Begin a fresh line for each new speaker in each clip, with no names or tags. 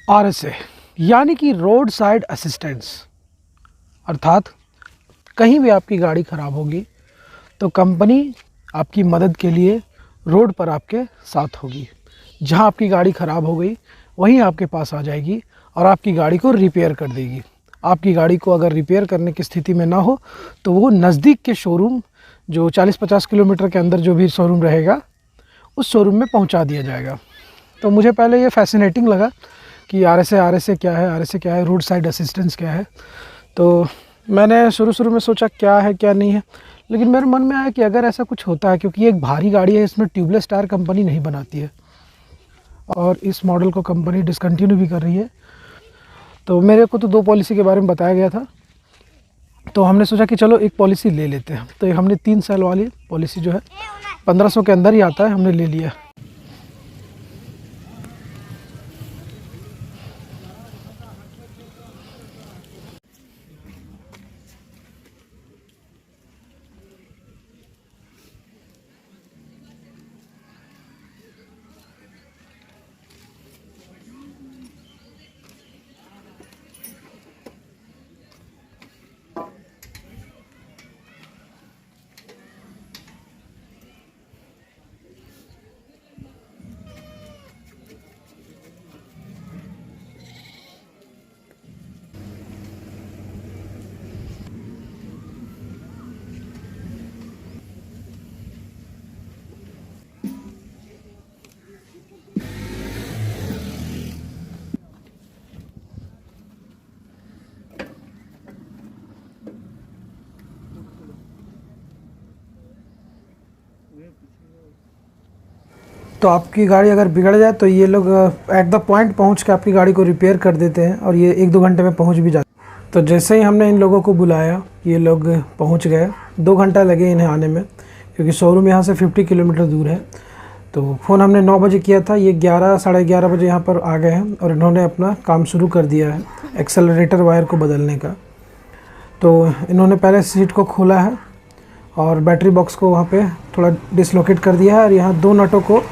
RSA यानी कि road side assistance, अर्थात कहीं भी आपकी गाड़ी ख़राब होगी तो कंपनी आपकी मदद के लिए रोड पर आपके साथ होगी। जहां आपकी गाड़ी ख़राब हो गई वहीं आपके पास आ जाएगी और आपकी गाड़ी को रिपेयर कर देगी। आपकी गाड़ी को अगर रिपेयर करने की स्थिति में ना हो तो वो नज़दीक के शोरूम, जो 40-50 किलोमीटर के अंदर जो भी शोरूम रहेगा, उस शोरूम में पहुंचा दिया जाएगा। तो मुझे पहले ये फैसिनेटिंग लगा कि RSA क्या है, RSA क्या है, रोड साइड असिस्टेंस क्या है। तो मैंने शुरू में सोचा क्या है क्या नहीं है, लेकिन मेरे मन में आया कि अगर ऐसा कुछ होता है, क्योंकि ये एक भारी गाड़ी है, इसमें ट्यूबलेस टायर कंपनी नहीं बनाती है और इस मॉडल को कंपनी डिसकंटिन्यू भी कर रही है। तो मेरे को तो 2 पॉलिसी के बारे में बताया गया था, तो हमने सोचा कि चलो एक पॉलिसी ले लेते हैं। तो हमने 3 साल वाली पॉलिसी जो है 1500 के अंदर ही आता है, हमने ले लिया। तो आपकी गाड़ी अगर बिगड़ जाए तो ये लोग एट द पॉइंट पहुंच के आपकी गाड़ी को रिपेयर कर देते हैं और ये 1-2 घंटे में पहुंच भी जाते हैं। तो जैसे ही हमने इन लोगों को बुलाया, ये लोग पहुंच गए। 2 घंटा लगे इन्हें आने में, क्योंकि शोरूम यहाँ से 50 किलोमीटर दूर है। तो फ़ोन हमने 9 बजे किया था, ये 11 साढ़े 11 बजे यहाँ पर आ गए हैं और इन्होंने अपना काम शुरू कर दिया है एक्सेलरेटर वायर को बदलने का। तो इन्होंने पहले सीट को खोला है और बैटरी बॉक्स को वहाँ पे थोड़ा डिसलोकेट कर दिया है और यहाँ 2 नटों को,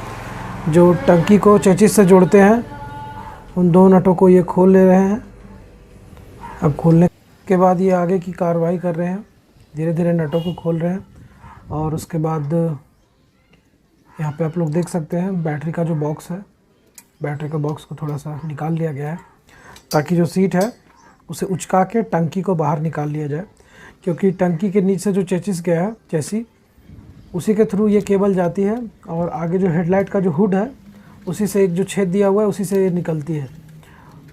जो टंकी को चेचिस से जोड़ते हैं, उन 2 नटों को ये खोल ले रहे हैं। अब खोलने के बाद ये आगे की कार्रवाई कर रहे हैं, धीरे धीरे नटों को खोल रहे हैं। और उसके बाद यहाँ पे आप लोग देख सकते हैं बैटरी का जो बॉक्स है, बैटरी का बॉक्स को थोड़ा सा निकाल लिया गया है ताकि जो सीट है उसे उचका के टंकी को बाहर निकाल लिया जाए, क्योंकि टंकी के नीचे जो चेचिस गया है, चेसी, उसी के थ्रू ये केबल जाती है और आगे जो हेडलाइट का जो हुड है उसी से एक जो छेद दिया हुआ है उसी से ये निकलती है।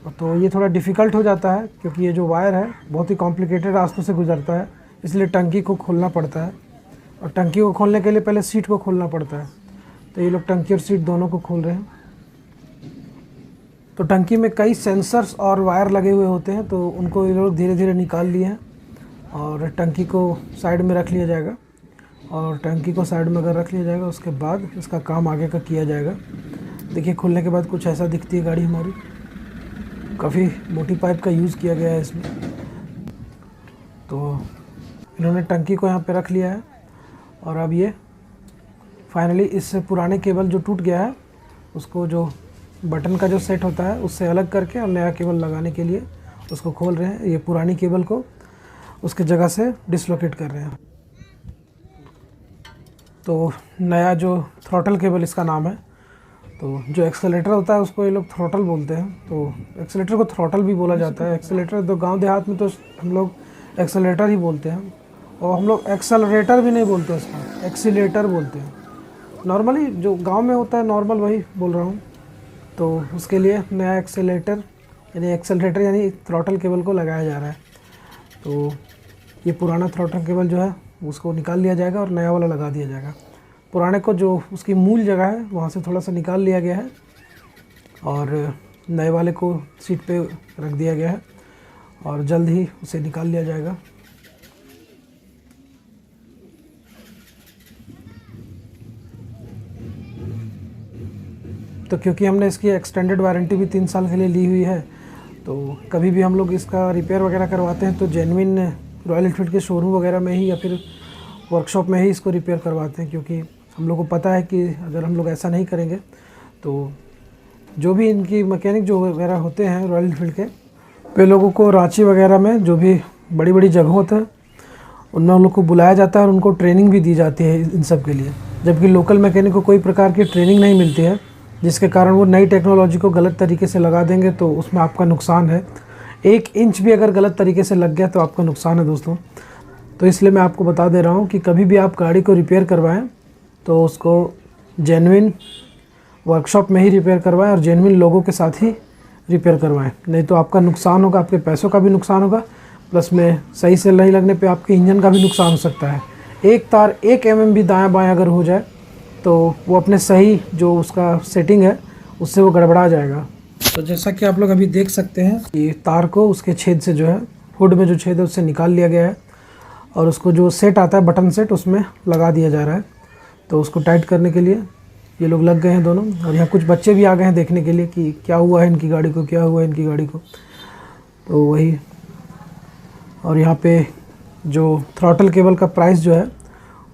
तो ये थोड़ा डिफ़िकल्ट हो जाता है क्योंकि ये जो वायर है बहुत ही कॉम्प्लिकेटेड रास्तों से गुजरता है, इसलिए टंकी को खोलना पड़ता है और टंकी को खोलने के लिए पहले सीट को खोलना पड़ता है। तो ये लोग टंकी और सीट दोनों को खोल रहे हैं। तो टंकी में कई सेंसर्स और वायर लगे हुए होते हैं, तो उनको ये लोग धीरे धीरे निकाल लिए हैं और टंकी को साइड में रख लिया जाएगा। और टंकी को साइड में अगर रख लिया जाएगा उसके बाद इसका काम आगे का किया जाएगा। देखिए खुलने के बाद कुछ ऐसा दिखती है गाड़ी हमारी। काफ़ी मोटी पाइप का यूज़ किया गया है इसमें। तो इन्होंने टंकी को यहाँ पे रख लिया है और अब ये फाइनली इस पुराने केबल जो टूट गया है उसको, जो बटन का जो सेट होता है उससे अलग करके और नया केबल लगाने के लिए उसको खोल रहे हैं। ये पुरानी केबल को उसके जगह से डिसलोकेट कर रहे हैं। तो नया जो थ्रॉटल केबल इसका नाम है, तो जो एक्सेलेटर होता है उसको ये लोग थ्रॉटल बोलते हैं। तो एक्सेलेटर को थ्रॉटल भी बोला जाता है। एक्सेलेटर तो गांव देहात में तो हम लोग एक्सेलेटर ही बोलते हैं, और हम लोग एक्सेलरेटर भी नहीं बोलते, उसका एक्सीलेटर बोलते हैं। नॉर्मली जो गांव में होता है नॉर्मल वही बोल रहा हूँ। तो उसके लिए नया एक्सेलेटर यानी एक्सेलरेटर यानी थ्रॉटल केबल को लगाया जा रहा है। तो ये पुराना थ्रॉटल केबल जो है उसको निकाल लिया जाएगा और नया वाला लगा दिया जाएगा। पुराने को जो उसकी मूल जगह है वहाँ से थोड़ा सा निकाल लिया गया है और नए वाले को सीट पे रख दिया गया है और जल्द ही उसे निकाल लिया जाएगा। तो क्योंकि हमने इसकी एक्सटेंडेड वारंटी भी 3 साल के लिए ली हुई है, तो कभी भी हम लोग इसका रिपेयर वगैरह करवाते हैं तो जेन्युइन रॉयल एनफील्ड के शोरूम वगैरह में ही या फिर वर्कशॉप में ही इसको रिपेयर करवाते हैं, क्योंकि हम लोग को पता है कि अगर हम लोग ऐसा नहीं करेंगे तो जो भी इनकी मैकेनिक जो वगैरह होते हैं रॉयल एनफील्ड के, वे लोगों को रांची वगैरह में जो भी बड़ी बड़ी जगहों होते हैं उनमें उन लोग को बुलाया जाता है और उनको ट्रेनिंग भी दी जाती है इन सब के लिए। जबकि लोकल मैकेनिक को कोई प्रकार की ट्रेनिंग नहीं मिलती है, जिसके कारण वो नई टेक्नोलॉजी को गलत तरीके से लगा देंगे तो उसमें आपका नुकसान है। 1 इंच भी अगर गलत तरीके से लग गया तो आपका नुकसान है दोस्तों। तो इसलिए मैं आपको बता दे रहा हूँ कि कभी भी आप गाड़ी को रिपेयर करवाएं तो उसको जेन्युइन वर्कशॉप में ही रिपेयर करवाएं और जेन्युइन लोगों के साथ ही रिपेयर करवाएं, नहीं तो आपका नुकसान होगा, आपके पैसों का भी नुकसान होगा, प्लस में सही से नहीं लगने पे आपके इंजन का भी नुकसान हो सकता है। एक तार 1 mm भी दायां बायां अगर हो जाए तो वो अपने सही जो उसका सेटिंग है उससे वो गड़बड़ा जाएगा। तो जैसा कि आप लोग अभी देख सकते हैं कि तार को उसके छेद से जो है, हुड में जो छेद है उससे निकाल लिया गया है और उसको जो सेट आता है बटन सेट उसमें लगा दिया जा रहा है। तो उसको टाइट करने के लिए ये लोग लग गए हैं दोनों, और यहाँ कुछ बच्चे भी आ गए हैं देखने के लिए कि क्या हुआ है इनकी गाड़ी को, क्या हुआ है इनकी गाड़ी को। तो वही, और यहाँ पे जो थ्रॉटल केबल का प्राइस जो है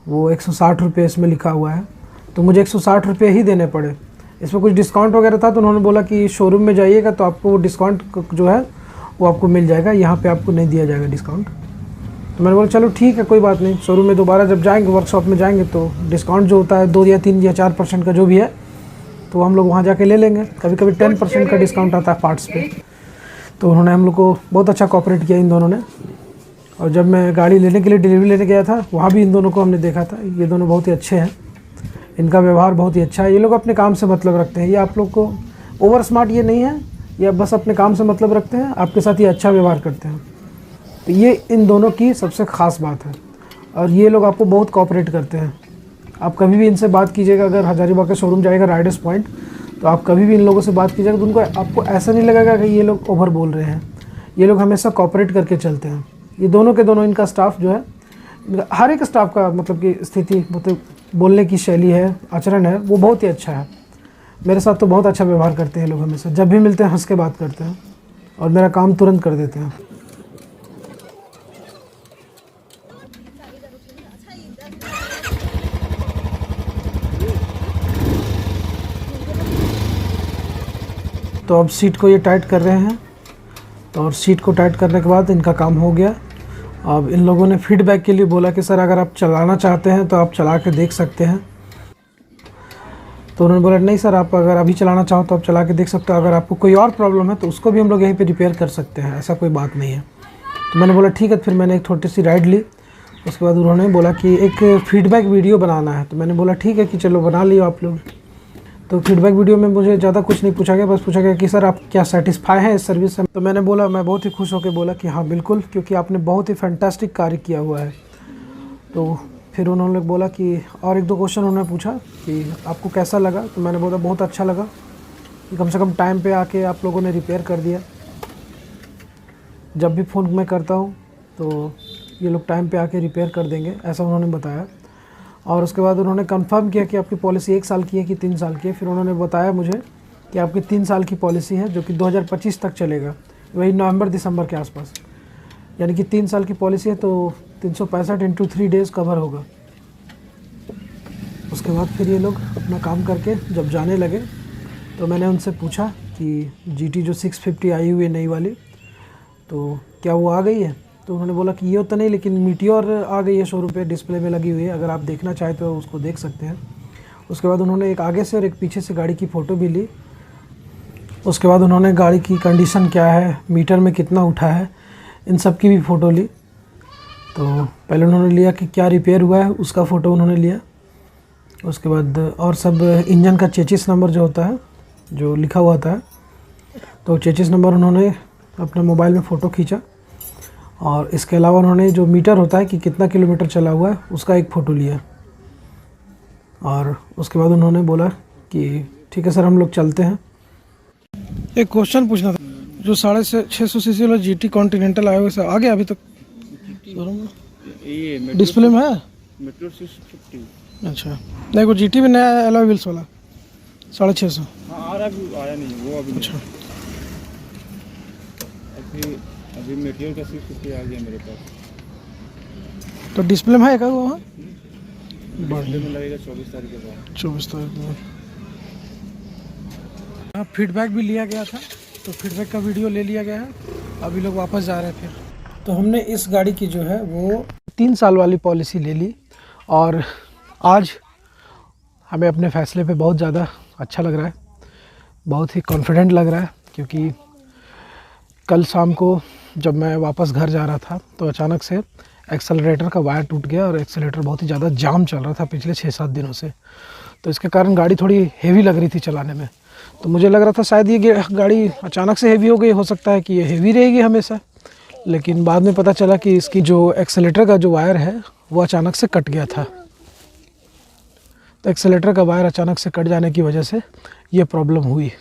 वो 160 रुपये इसमें लिखा हुआ है, तो मुझे 160 रुपये ही देने पड़े। इसमें कुछ डिस्काउंट वगैरह था तो उन्होंने बोला कि शोरूम में जाइएगा तो आपको वो डिस्काउंट जो है वो आपको मिल जाएगा, यहाँ पे आपको नहीं दिया जाएगा डिस्काउंट। तो मैंने बोला चलो ठीक है कोई बात नहीं, शोरूम में दोबारा जब जाएंगे वर्कशॉप में जाएंगे तो डिस्काउंट जो होता है 2 या 3 या 4% का जो भी है तो हम लोग वहाँ जाके ले लेंगे। कभी कभी 10% का डिस्काउंट आता है पार्ट्स पे। तो उन्होंने हम लोग को बहुत अच्छा कोऑपरेट किया इन दोनों ने। और जब मैं गाड़ी लेने के लिए डिलीवरी लेने गया था वहाँ भी इन दोनों को हमने देखा था। ये दोनों बहुत ही अच्छे हैं, इनका व्यवहार बहुत ही अच्छा है। ये लोग अपने काम से मतलब रखते हैं, ये आप लोग को ओवर स्मार्ट ये नहीं है, ये बस अपने काम से मतलब रखते हैं, आपके साथ ये अच्छा व्यवहार करते हैं। तो ये इन दोनों की सबसे ख़ास बात है और ये लोग आपको बहुत कोऑपरेट करते हैं। आप कभी भी इनसे बात कीजिएगा, अगर हजारीबाग के शोरूम जाएगा राइडर्स पॉइंट तो आप कभी भी इन लोगों से बात कीजिएगा तो उनको आपको ऐसा नहीं लगेगा कि ये लोग ओवर बोल रहे हैं। ये लोग हमेशा कोऑपरेट करके चलते हैं। ये दोनों के दोनों, इनका स्टाफ जो है, हर एक स्टाफ का मतलब कि स्थिति, मतलब बोलने की शैली है, आचरण है, वो बहुत ही अच्छा है। मेरे साथ तो बहुत अच्छा व्यवहार करते हैं लोग, हमेशा जब भी मिलते हैं हंस के बात करते हैं और मेरा काम तुरंत कर देते हैं। तो अब सीट को ये टाइट कर रहे हैं, तो और सीट को टाइट करने के बाद इनका काम हो गया। अब इन लोगों ने फीडबैक के लिए बोला कि सर अगर आप चलाना चाहते हैं तो आप चला के देख सकते हैं। तो उन्होंने बोला नहीं सर, आप अगर अभी चलाना चाहो तो आप चला के देख सकते हो, अगर आपको कोई और प्रॉब्लम है तो उसको भी हम लोग यहीं पे रिपेयर कर सकते हैं, ऐसा कोई बात नहीं है। तो मैंने बोला ठीक है। फिर मैंने एक छोटी सी राइड ली। उसके बाद उन्होंने बोला कि एक फ़ीडबैक वीडियो बनाना है, तो मैंने बोला ठीक है कि चलो बना लियो आप लोग। तो फीडबैक वीडियो में मुझे ज़्यादा कुछ नहीं पूछा गया, बस पूछा गया कि सर आप क्या सेटिस्फाई हैं इस सर्विस से। तो मैंने बोला, मैं बहुत ही खुश होकर बोला कि हाँ बिल्कुल, क्योंकि आपने बहुत ही फैंटास्टिक कार्य किया हुआ है। तो फिर उन्होंने बोला कि और 1-2 क्वेश्चन उन्होंने पूछा कि आपको कैसा लगा। तो मैंने बोला बहुत अच्छा लगा कि कम से कम टाइम पे आके आप लोगों ने रिपेयर कर दिया। जब भी फ़ोन मैं करता हूँ तो ये लोग टाइम पे आके रिपेयर कर देंगे, ऐसा उन्होंने बताया। और उसके बाद उन्होंने कंफर्म किया कि आपकी पॉलिसी 1 साल की है कि 3 साल की है। फिर उन्होंने बताया मुझे कि आपकी 3 साल की पॉलिसी है जो कि 2025 तक चलेगा, वही नवंबर-दिसंबर के आसपास। यानी कि 3 साल की पॉलिसी है तो 365 × 3 डेज़ कवर होगा। उसके बाद फिर ये लोग अपना काम करके जब जाने लगे तो मैंने उनसे पूछा कि GT जो 650 आई हुई है नई वाली, तो क्या वो आ गई है। तो उन्होंने बोला कि ये तो नहीं, लेकिन मीटियोर आ गई है शोरूम पे, डिस्प्ले में लगी हुई है, अगर आप देखना चाहें तो उसको देख सकते हैं। उसके बाद उन्होंने एक आगे से और एक पीछे से गाड़ी की फ़ोटो भी ली। उसके बाद उन्होंने गाड़ी की कंडीशन क्या है, मीटर में कितना उठा है, इन सब की भी फ़ोटो ली। तो पहले उन्होंने लिया कि क्या रिपेयर हुआ है, उसका फ़ोटो उन्होंने लिया। उसके बाद और सब इंजन का चेचिस नंबर जो होता है, जो लिखा हुआ होता है, तो चेचिस नंबर उन्होंने अपने मोबाइल में फ़ोटो खींचा। और इसके अलावा उन्होंने जो मीटर होता है कि कितना किलोमीटर चला हुआ है, उसका एक फ़ोटो लिया। और उसके बाद उन्होंने बोला कि ठीक है सर, हम लोग चलते हैं। एक क्वेश्चन पूछना था, जो 650 सीसी वाला GT कॉन्टिनेंटल आया हुआ है, आ गया अभी तक डिस्प्ले में है?
मेट्रो 650।
अच्छा, नहीं वो GT में नया एलॉय व्हील्स वाला 650।
हाँ आ रहा, आया नहीं वो अभी।
अच्छा,
अभी मेट्रो का 650 आ गया मेरे पास।
तो डिस्प्ले में है क्या वहाँ?
डिस्प्ले में लगेगा 24 तारीख के बाद।
24 तारीख में। फीडबैक भी लिया गया था, तो फीडबैक का वीडियो ले लिया गया है। अभी लोग वापस जा रहे हैं फिर। तो हमने इस गाड़ी की जो है वो 3 साल वाली पॉलिसी ले ली और आज हमें अपने फ़ैसले पे बहुत ज़्यादा अच्छा लग रहा है, बहुत ही कॉन्फिडेंट लग रहा है। क्योंकि कल शाम को जब मैं वापस घर जा रहा था तो अचानक से एक्सेलरेटर का वायर टूट गया और एक्सेलरेटर बहुत ही ज़्यादा जाम चल रहा था पिछले 6-7 दिनों से। तो इसके कारण गाड़ी थोड़ी हेवी लग रही थी चलाने में। तो मुझे लग रहा था शायद ये गाड़ी अचानक से हेवी हो गई, हो सकता है कि ये हेवी रहेगी हमेशा। लेकिन बाद में पता चला कि इसकी जो एक्सेलरेटर का जो वायर है वो अचानक से कट गया था। तो एक्सेलरेटर का वायर अचानक से कट जाने की वजह से ये प्रॉब्लम हुई।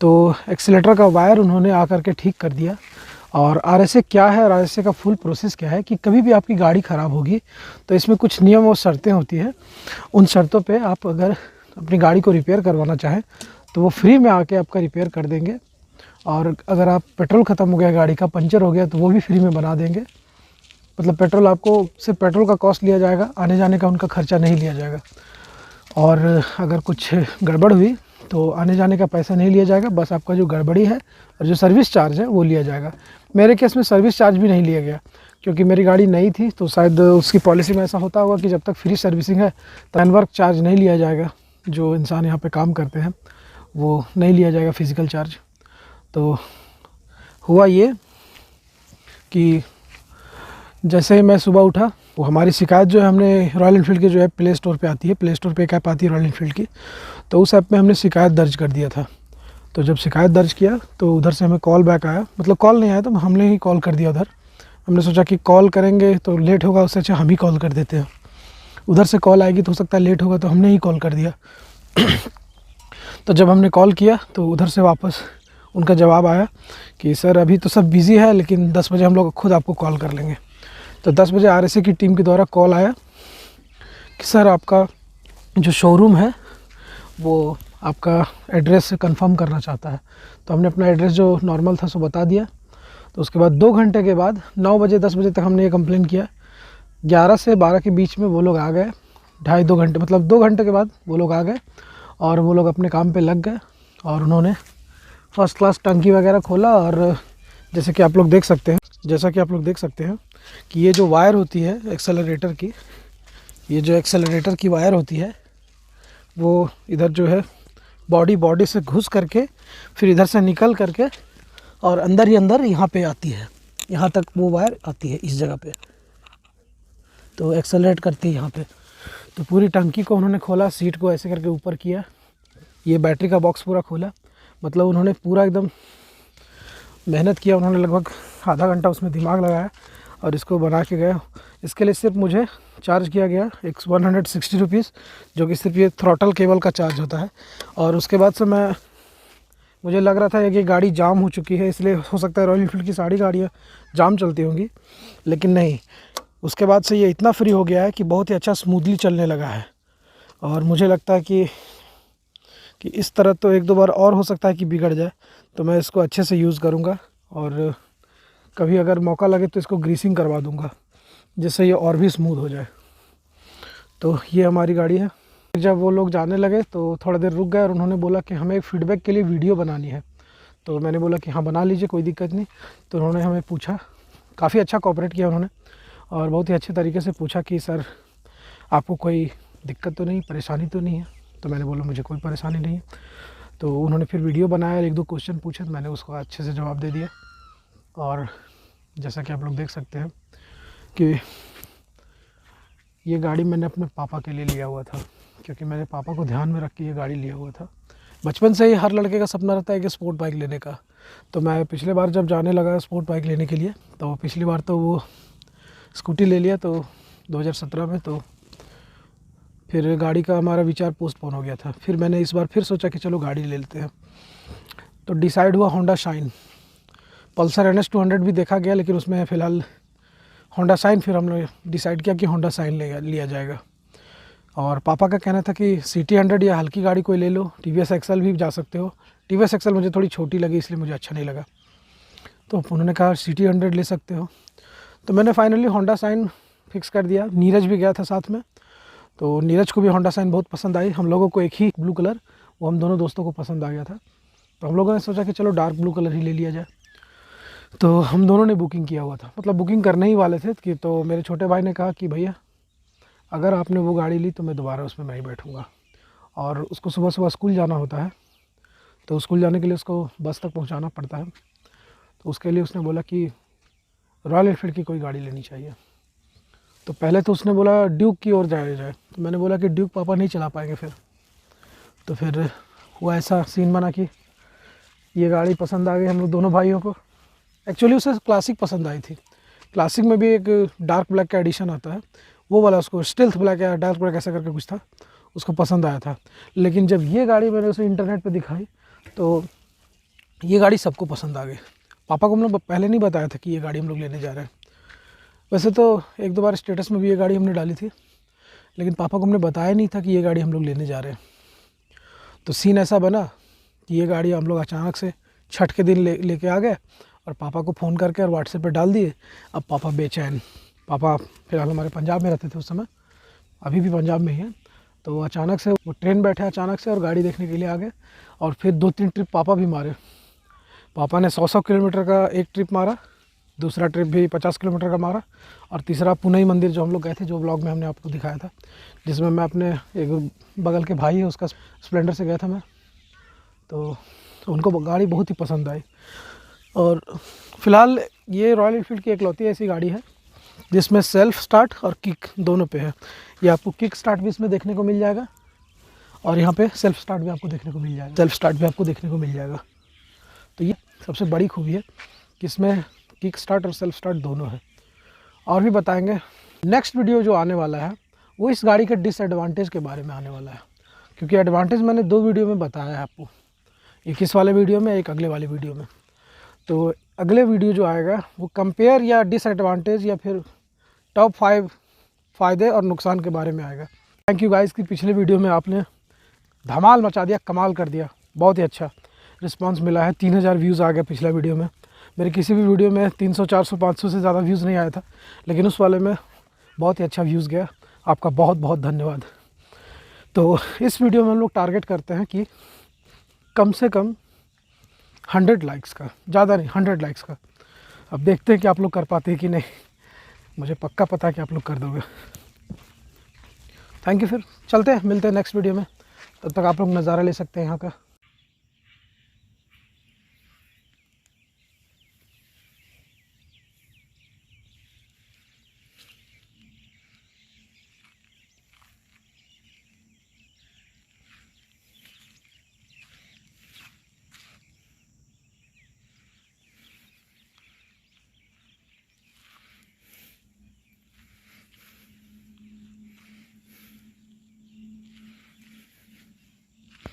तो एक्सेलरेटर का वायर उन्होंने आकर के ठीक कर दिया। और RSA क्या है और RSA का फुल प्रोसेस क्या है कि कभी भी आपकी गाड़ी ख़राब होगी तो इसमें कुछ नियम और शर्तें होती हैं। उन शर्तों पे आप अगर अपनी गाड़ी को रिपेयर करवाना चाहें तो वो फ्री में आके आपका रिपेयर कर देंगे। और अगर आप पेट्रोल ख़त्म हो गया, गाड़ी का पंचर हो गया, तो वो भी फ्री में बना देंगे। मतलब पेट्रोल आपको सिर्फ पेट्रोल का कॉस्ट लिया जाएगा, आने जाने का उनका खर्चा नहीं लिया जाएगा। और अगर कुछ गड़बड़ हुई तो आने जाने का पैसा नहीं लिया जाएगा, बस आपका जो गड़बड़ी है और जो सर्विस चार्ज है वो लिया जाएगा। मेरे केस में सर्विस चार्ज भी नहीं लिया गया क्योंकि मेरी गाड़ी नई थी, तो शायद उसकी पॉलिसी में ऐसा होता होगा कि जब तक फ्री सर्विसिंग है तो एनवर्क चार्ज नहीं लिया जाएगा। जो इंसान यहाँ पे काम करते हैं वो नहीं लिया जाएगा फ़िज़िकल चार्ज। तो हुआ ये कि जैसे ही मैं सुबह उठा, वो हमारी शिकायत जो है हमने रॉयल एनफील्ड की जो है प्ले स्टोर पे आती है, प्ले स्टोर पे एक ऐप आती है रॉयल एनफील्ड की, तो उस ऐप में हमने शिकायत दर्ज कर दिया था। तो जब शिकायत दर्ज किया तो उधर से हमें कॉल बैक आया, मतलब कॉल नहीं आया तो हमने ही कॉल कर दिया उधर। हमने सोचा कि कॉल करेंगे तो लेट होगा, उससे अच्छा हम ही कॉल कर देते हैं। उधर से कॉल आएगी तो हो सकता है लेट होगा, तो हमने ही कॉल कर दिया। तो जब हमने कॉल किया तो उधर से वापस उनका जवाब आया कि सर अभी तो सब बिज़ी है, लेकिन 10 बजे हम लोग खुद आपको कॉल कर लेंगे। तो 10 बजे RSA की टीम के द्वारा कॉल आया कि सर आपका जो शोरूम है वो आपका एड्रेस कंफर्म करना चाहता है। तो हमने अपना एड्रेस जो नॉर्मल था सो बता दिया। तो उसके बाद 2 घंटे के बाद 9 बजे 10 बजे तक हमने ये कंप्लेन किया। 11 से 12 के बीच में वो लोग आ गए, 2.5-2 घंटे, मतलब 2 घंटे के बाद वो लोग आ गए और वो लोग अपने काम पे लग गए। और उन्होंने फर्स्ट क्लास टंकी वगैरह खोला। और जैसा कि आप लोग देख सकते हैं कि ये जो वायर होती है एक्सेलरेटर की, ये जो एक्सेलरेटर की वायर होती है वो इधर जो है बॉडी से घुस करके फिर इधर से निकल करके और अंदर ही अंदर यहाँ पे आती है, यहाँ तक वो वायर आती है इस जगह पे, तो एक्सेलरेट करती है यहाँ पे। तो पूरी टंकी को उन्होंने खोला, सीट को ऐसे करके ऊपर किया, ये बैटरी का बॉक्स पूरा खोला। मतलब उन्होंने पूरा एकदम मेहनत किया, उन्होंने लगभग आधा घंटा उसमें दिमाग लगाया और इसको बना के गया। इसके लिए सिर्फ मुझे चार्ज किया गया 160 रुपीज़, जो कि सिर्फ ये थ्रॉटल केबल का चार्ज होता है। और उसके बाद से मुझे लग रहा था कि गाड़ी जाम हो चुकी है, इसलिए हो सकता है रॉयल एनफील्ड की सारी गाड़ियाँ जाम चलती होंगी, लेकिन नहीं। उसके बाद से ये इतना फ्री हो गया है कि बहुत ही अच्छा स्मूथली चलने लगा है। और मुझे लगता है कि इस तरह तो 1-2 बार और हो सकता है कि बिगड़ जाए, तो मैं इसको अच्छे से यूज़ करूँगा और कभी अगर मौका लगे तो इसको ग्रीसिंग करवा दूँगा, जिससे ये और भी स्मूथ हो जाए। तो ये हमारी गाड़ी है। जब वो लोग जाने लगे तो थोड़ा देर रुक गए और उन्होंने बोला कि हमें एक फ़ीडबैक के लिए वीडियो बनानी है। तो मैंने बोला कि हाँ बना लीजिए, कोई दिक्कत नहीं। तो उन्होंने हमें पूछा, काफ़ी अच्छा कोऑपरेट किया उन्होंने और बहुत ही अच्छे तरीके से पूछा कि सर आपको कोई दिक्कत तो नहीं, परेशानी तो नहीं है। तो मैंने बोला मुझे कोई परेशानी नहीं है। तो उन्होंने फिर वीडियो बनाया, 1-2 क्वेश्चन पूछे, तो मैंने उसको अच्छे से जवाब दे दिया। और जैसा कि आप लोग देख सकते हैं कि ये गाड़ी मैंने अपने पापा के लिए लिया हुआ था, क्योंकि मैंने पापा को ध्यान में रख के ये गाड़ी लिया हुआ था। बचपन से ही हर लड़के का सपना रहता है कि स्पोर्ट बाइक लेने का। तो मैं पिछले बार जब जाने लगा स्पोर्ट बाइक लेने के लिए, तो पिछली बार तो वो स्कूटी ले लिया, तो 2017 में, तो फिर गाड़ी का हमारा विचार पोस्टपोन हो गया था। फिर मैंने इस बार फिर सोचा कि चलो गाड़ी ले लेते हैं। तो डिसाइड हुआ होंडा शाइन। पल्सर NS 200 भी देखा गया, लेकिन उसमें फ़िलहाल होंडा शाइन, फिर हम लोग डिसाइड किया कि होंडा शाइन लिया जाएगा। और पापा का कहना था कि CT 100 या हल्की गाड़ी कोई ले लो, TVS XL भी जा सकते हो। TVS XL मुझे थोड़ी छोटी लगी, इसलिए मुझे अच्छा नहीं लगा। तो उन्होंने कहा CT 100 ले सकते हो। तो मैंने फाइनली होंडा शाइन फिक्स कर दिया। नीरज भी गया था साथ में, तो नीरज को भी होंडा शाइन बहुत पसंद आई। हम लोगों को एक ही ब्लू कलर, वो हम दोनों दोस्तों को पसंद आ गया था। तो हम लोगों ने सोचा कि चलो डार्क ब्लू कलर ही ले लिया जाए। तो हम दोनों ने बुकिंग किया हुआ था, मतलब बुकिंग करने ही वाले थे कि तो मेरे छोटे भाई ने कहा कि भैया अगर आपने वो गाड़ी ली तो मैं दोबारा उसमें नहीं बैठूँगा। और उसको सुबह सुबह स्कूल जाना होता है, तो स्कूल जाने के लिए उसको बस तक पहुंचाना पड़ता है। तो उसके लिए उसने बोला कि रॉयल एनफील्ड की कोई गाड़ी लेनी चाहिए। तो पहले तो उसने बोला ड्यूक की ओर जाया जाए, तो मैंने बोला कि ड्यूक पापा नहीं चला पाएंगे फिर। तो फिर वो ऐसा सीन बना कि ये गाड़ी पसंद आ गई हम लोग दोनों भाइयों को। एक्चुअली उसे क्लासिक पसंद आई थी। क्लासिक में भी एक डार्क ब्लैक का एडिशन आता है, वो वाला उसको स्टील्थ ब्लैक या डार्क ब्लैक ऐसा करके कुछ था, उसको पसंद आया था। लेकिन जब ये गाड़ी मैंने उसे इंटरनेट पे दिखाई तो ये गाड़ी सबको पसंद आ गई। पापा को हम लोग पहले नहीं बताया था कि ये गाड़ी हम लोग लेने जा रहे हैं। वैसे तो एक दो बार स्टेटस में भी ये गाड़ी हमने डाली थी, लेकिन पापा को हमने बताया नहीं था कि ये गाड़ी हम लोग लेने जा रहे हैं। तो सीन ऐसा बना कि ये गाड़ी हम लोग अचानक से छठ के दिन लेके आ गए और पापा को फ़ोन करके और व्हाट्सएप पे डाल दिए। अब पापा बेचैन, पापा फिलहाल हमारे पंजाब में रहते थे उस समय, अभी भी पंजाब में ही हैं। तो अचानक से वो ट्रेन बैठे अचानक से और गाड़ी देखने के लिए आ गए। और फिर 2-3 ट्रिप पापा भी मारे। पापा ने 100 किलोमीटर का एक ट्रिप मारा, दूसरा ट्रिप भी 50 किलोमीटर का मारा, और तीसरा पुनई मंदिर जो हम लोग गए थे, जो व्लॉग में हमने आपको दिखाया था, जिसमें मैं अपने एक बगल के भाई है उसका स्प्लेंडर से गया था मैं। तो उनको गाड़ी बहुत ही पसंद आई। और फिलहाल ये रॉयल एनफील्ड की इकलौती ऐसी गाड़ी है जिसमें सेल्फ स्टार्ट और किक दोनों पे है। ये आपको किक स्टार्ट भी इसमें देखने को मिल जाएगा और यहाँ पे सेल्फ स्टार्ट भी आपको देखने को मिल जाएगा, तो ये सबसे बड़ी खूबी है कि इसमें किक स्टार्ट और सेल्फ स्टार्ट दोनों है। और भी बताएंगे। नेक्स्ट वीडियो जो आने वाला है वो इस गाड़ी के डिसएडवांटेज के बारे में आने वाला है, क्योंकि एडवांटेज मैंने 2 वीडियो में बताया है आपको, एक इस वाले वीडियो में, एक अगले वाले वीडियो में। तो अगले वीडियो जो आएगा वो कंपेयर या डिसएडवांटेज या फिर टॉप 5 फ़ायदे और नुकसान के बारे में आएगा। थैंक यू गाइस कि पिछले वीडियो में आपने धमाल मचा दिया, कमाल कर दिया, बहुत ही अच्छा रिस्पांस मिला है। 3000 व्यूज़ आ गया पिछला वीडियो में। मेरे किसी भी वीडियो में 300, 400, 500 से ज़्यादा व्यूज़ नहीं आया था, लेकिन उस वाले में बहुत ही अच्छा व्यूज़ गया। आपका बहुत बहुत धन्यवाद। तो इस वीडियो में हम लोग टारगेट करते हैं कि कम से कम 100 लाइक्स का, ज़्यादा नहीं 100 लाइक्स का। अब देखते हैं कि आप लोग कर पाते हैं कि नहीं, मुझे पक्का पता है कि आप लोग कर दोगे। Thank you. फिर चलते हैं, मिलते हैं नेक्स्ट वीडियो में। तब तक आप लोग नज़ारा ले सकते हैं यहाँ का।